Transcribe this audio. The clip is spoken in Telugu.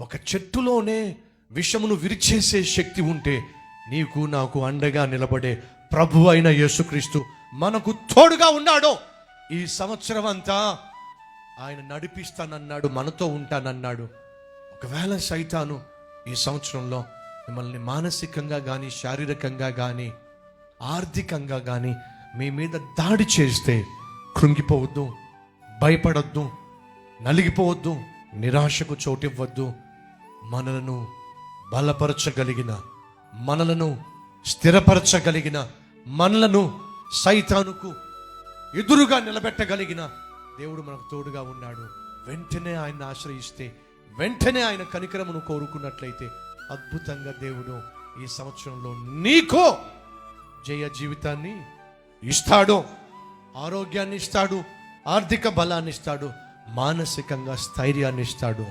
ఒక చెట్టులోనే విషమును విరిచేసే శక్తి ఉంటే నీకు నాకు అండగా నిలబడే ప్రభు అయిన యేసుక్రీస్తు మనకు తోడుగా ఉన్నాడు. ఈ సంవత్సరం అంతా ఆయన నడిపిస్తానన్నాడు, మనతో ఉంటానన్నాడు. ఒకవేళ సైతాను ఈ సంవత్సరంలో మిమ్మల్ని మానసికంగా కానీ, శారీరకంగా కానీ, ఆర్థికంగా కానీ మీ మీద దాడి చేస్తే కృంగిపోవద్దు, భయపడొద్దు, నలిగిపోవద్దు, నిరాశకు చోటివ్వద్దు. మనలను బలపరచగలిగిన, మనలను స్థిరపరచగలిగిన, మనలను సైతానుకు ఎదురుగా నిలబెట్టగలిగిన దేవుడు మనకు తోడుగా ఉన్నాడు. వెంటనే ఆయన ఆశ్రయిస్తే, వెంటనే ఆయన కనికరమును కోరుకున్నట్లయితే అద్భుతంగా దేవుడు ఈ సంవత్సరంలో నీకో జయ జీవితాన్ని ఇస్తాడు, ఆరోగ్యాన్ని ఇస్తాడు, ఆర్థిక బలాన్ని ఇస్తాడు, మానసికంగా స్థైర్యాన్ని ఇస్తాడు.